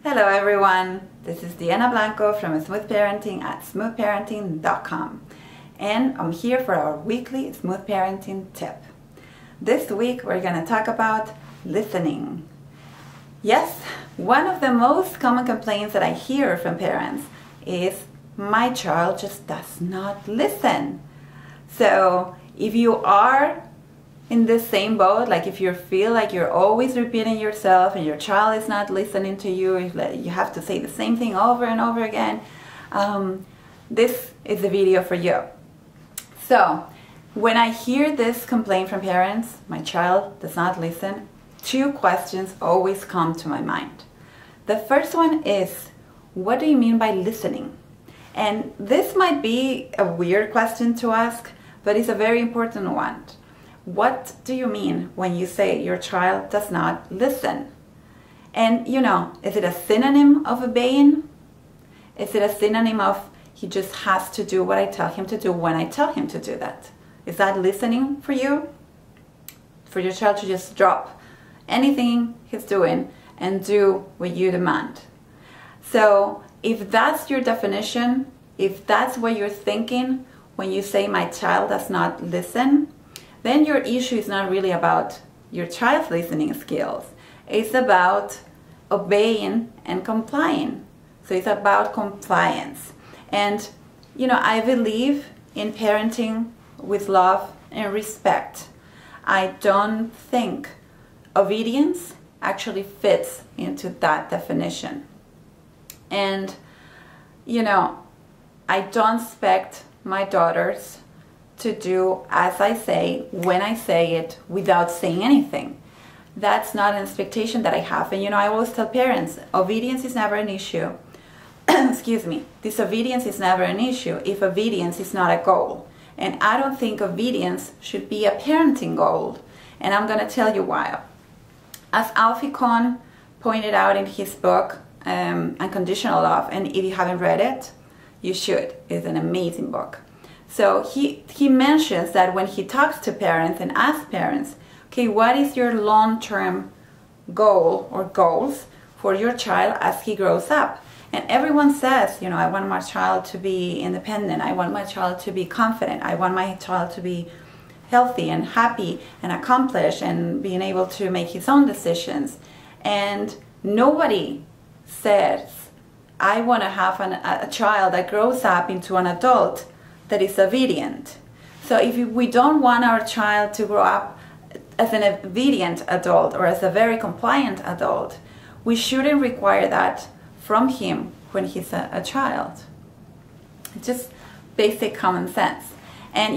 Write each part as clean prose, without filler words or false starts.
Hello everyone, this is Blanco from Smooth Parenting at smoothparenting.com, and I'm here for our weekly Smooth Parenting tip. This week we're going to talk about listening. Yes, one of the most common complaints that I hear from parents is my child just does not listen. So if you are in the same boat, like if you feel like you're always repeating yourself and your child is not listening to you, you have to say the same thing over and over again, this is the video for you. So when I hear this complaint from parents, my child does not listen, two questions always come to my mind. The first one is, what do you mean by listening? And this might be a weird question to ask, but it's a very important one. What do you mean when you say your child does not listen? And is it a synonym of obeying? Is it a synonym of he just has to do what I tell him to do when I tell him to do that? Is that listening for you? For your child to just drop anything he's doing and do what you demand? So if that's your definition, if that's what you're thinking when you say my child does not listen, then your issue is not really about your child's listening skills. It's about obeying and complying. So it's about compliance. And I believe in parenting with love and respect. I don't think obedience actually fits into that definition. And I don't expect my daughters to do as I say, when I say it, without saying anything. That's not an expectation that I have. And I always tell parents, obedience is never an issue. Excuse me, disobedience is never an issue if obedience is not a goal. And I don't think obedience should be a parenting goal. And I'm going to tell you why. As Alfie Kohn pointed out in his book, Unconditional Love, and if you haven't read it, you should. It's an amazing book. So he mentions that when he talks to parents and asks parents, okay, what is your long-term goal or goals for your child as he grows up? And everyone says, I want my child to be independent. I want my child to be confident. I want my child to be healthy and happy and accomplished and being able to make his own decisions. And nobody says, I want to have a child that grows up into an adult that is obedient. So if we don't want our child to grow up as an obedient adult or as a very compliant adult, we shouldn't require that from him when he's a child. Just basic common sense. And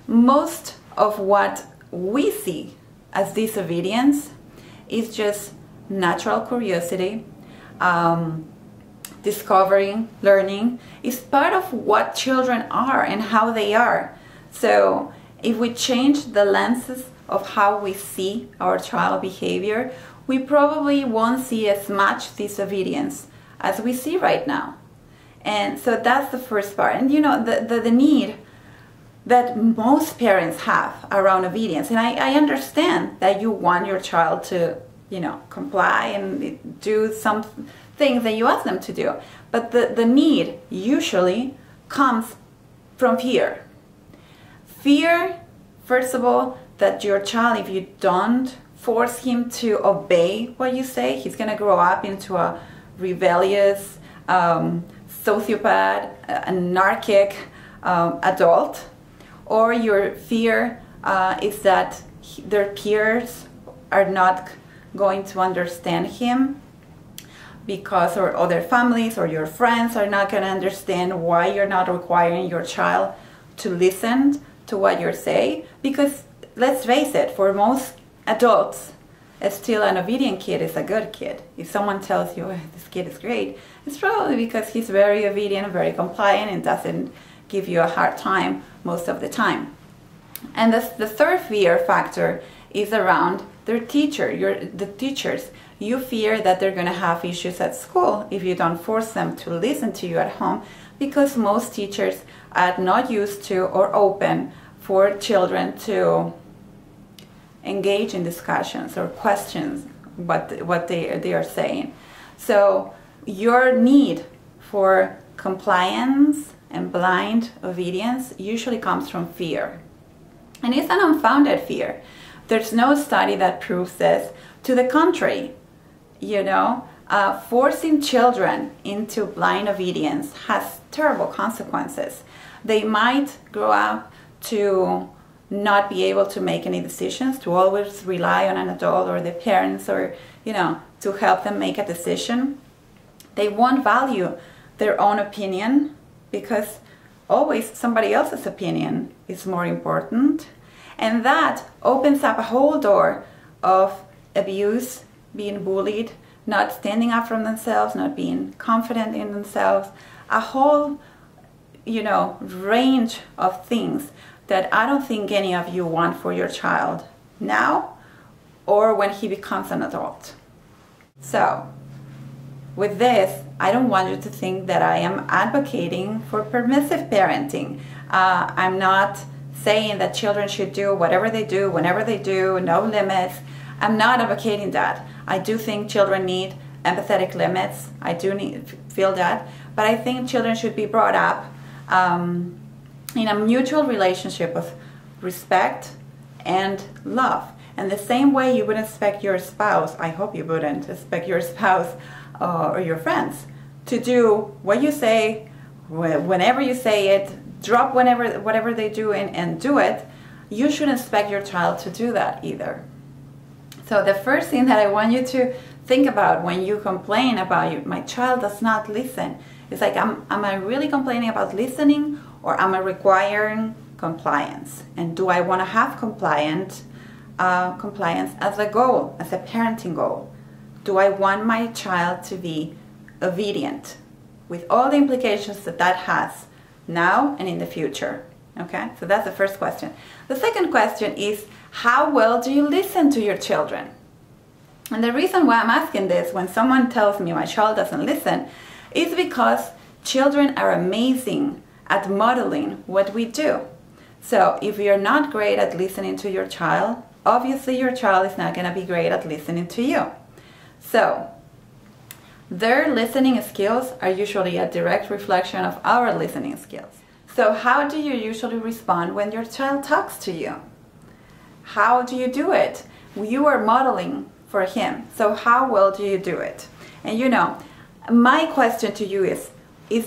most of what we see as disobedience is just natural curiosity, discovering, learning, is part of what children are and how they are. So if we change the lenses of how we see our child behavior, we probably won't see as much disobedience as we see right now. And so that's the first part. And the need that most parents have around obedience. And I understand that you want your child to comply and do some things that you ask them to do. But the need usually comes from fear. Fear, first of all, that your child, if you don't force him to obey what you say, he's going to grow up into a rebellious, sociopath, anarchic adult. Or your fear is that their peers are not going to understand him because, or other families or your friends are not going to understand why you're not requiring your child to listen to what you're saying. Because let's face it, for most adults, still an obedient kid is a good kid. If someone tells you, oh, this kid is great, it's probably because he's very obedient, very compliant, and doesn't give you a hard time most of the time. And the third fear factor is around their teacher, the teachers. You fear that they're going to have issues at school if you don't force them to listen to you at home, because most teachers are not used to or open for children to engage in discussions or questions what they are saying. So your need for compliance and blind obedience usually comes from fear. And it's an unfounded fear. There's no study that proves this. To the contrary, forcing children into blind obedience has terrible consequences. They might grow up to not be able to make any decisions, to always rely on an adult or their parents or, to help them make a decision. They won't value their own opinion because always somebody else's opinion is more important. And that opens up a whole door of abuse, being bullied, not standing up for themselves, not being confident in themselves, a whole, range of things that I don't think any of you want for your child now or when he becomes an adult. So, with this, I don't want you to think that I am advocating for permissive parenting. I'm not saying that children should do whatever they do, whenever they do, no limits. I'm not advocating that. I do think children need empathetic limits. I do feel that. But I think children should be brought up in a mutual relationship of respect and love. And the same way you wouldn't expect your spouse, I hope you wouldn't expect your spouse or your friends to do what you say, whenever you say it, drop whatever they do and do it, you shouldn't expect your child to do that either. So the first thing that I want you to think about when you complain about my child does not listen, is like, am I really complaining about listening, or am I requiring compliance? And do I want to have compliance as a goal, as a parenting goal? Do I want my child to be obedient with all the implications that has now and in the future? Okay, so that's the first question. The second question is, how well do you listen to your children? And the reason why I'm asking this when someone tells me my child doesn't listen is because children are amazing at modeling what we do. So if you're not great at listening to your child, obviously your child is not going to be great at listening to you. So their listening skills are usually a direct reflection of our listening skills. So how do you usually respond when your child talks to you? How do you do it? You are modeling for him. So how well do you do it? And my question to you is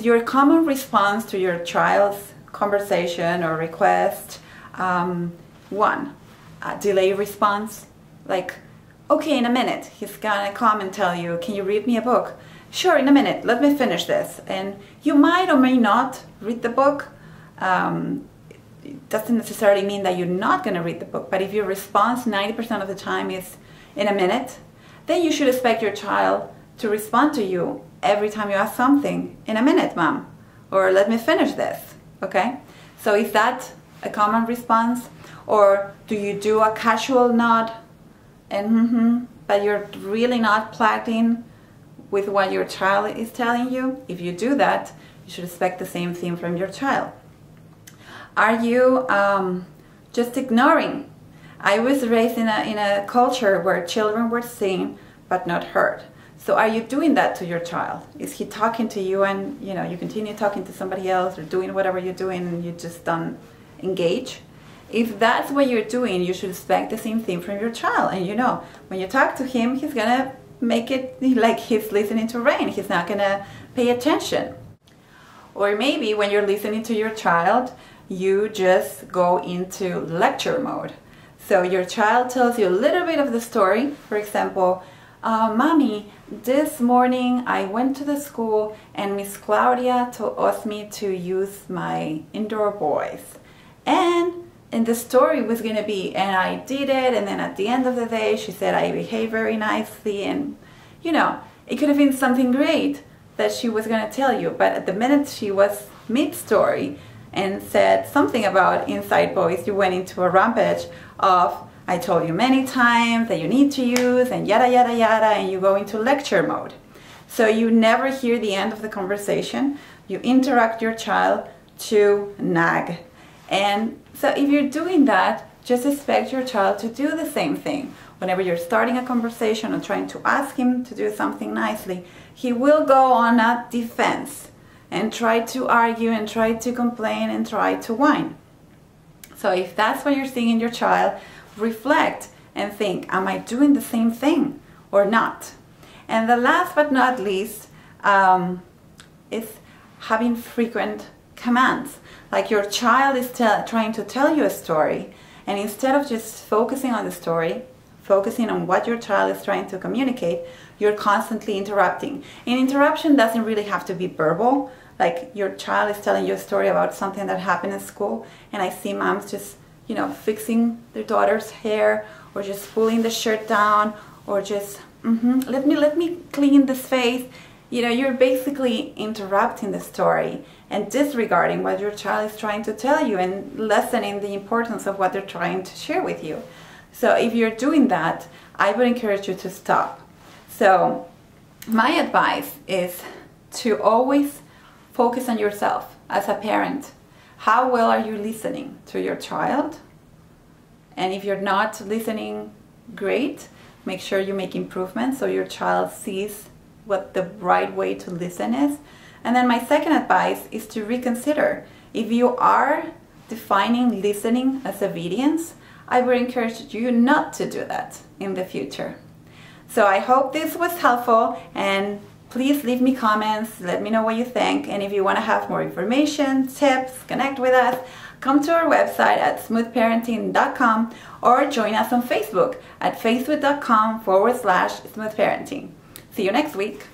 your common response to your child's conversation or request, one, a delay response, like, okay, in a minute, he's gonna come and tell you, can you read me a book? Sure, in a minute, let me finish this. And you might or may not read the book. It doesn't necessarily mean that you're not gonna read the book, but if your response 90% of the time is in a minute, then you should expect your child to respond to you every time you ask something, in a minute, mom, or let me finish this, okay? So is that a common response? Or do you do a casual nod and but you're really not plugged in with what your child is telling you? If you do that, you should expect the same thing from your child. Are you just ignoring? I was raised in a culture where children were seen but not heard. So are you doing that to your child? Is he talking to you and you continue talking to somebody else or doing whatever you're doing and you just don't engage? If that's what you're doing, you should expect the same thing from your child. And when you talk to him, he's gonna make it like he's listening to rain. He's not gonna pay attention. Or maybe when you're listening to your child, you just go into lecture mode. So your child tells you a little bit of the story. For example, Mommy, this morning I went to the school and Miss Claudia asked me to use my indoor voice. And the story was going to be, and I did it, and then at the end of the day she said I behaved very nicely, and it could have been something great that she was going to tell you, but at the minute she was mid-story and said something about inside voice, you went into a rampage of, I told you many times that you need to use, and yada yada yada, and you go into lecture mode. So you never hear the end of the conversation. You interrupt your child to nag. And so if you're doing that, just expect your child to do the same thing. Whenever you're starting a conversation or trying to ask him to do something nicely, he will go on a defense and try to argue and try to complain and try to whine. So if that's what you're seeing in your child, reflect and think, am I doing the same thing or not? And the last but not least is having frequent commands. Like your child is trying to tell you a story, and instead of just focusing on the story, focusing on what your child is trying to communicate, you're constantly interrupting. And interruption doesn't really have to be verbal. Like your child is telling you a story about something that happened in school, and I see moms just, you know, fixing their daughter's hair, or just pulling the shirt down, or just, let me clean this face. You know, you're basically interrupting the story and disregarding what your child is trying to tell you and lessening the importance of what they're trying to share with you. So if you're doing that, I would encourage you to stop. So my advice is to always focus on yourself as a parent. How well are you listening to your child? And if you're not listening great, make sure you make improvements so your child sees what the right way to listen is. And then my second advice is to reconsider. If you are defining listening as obedience, I would encourage you not to do that in the future. So I hope this was helpful, and please leave me comments, let me know what you think, and if you want to have more information, tips, connect with us, come to our website at smoothparenting.com or join us on Facebook at facebook.com/smoothparenting. See you next week.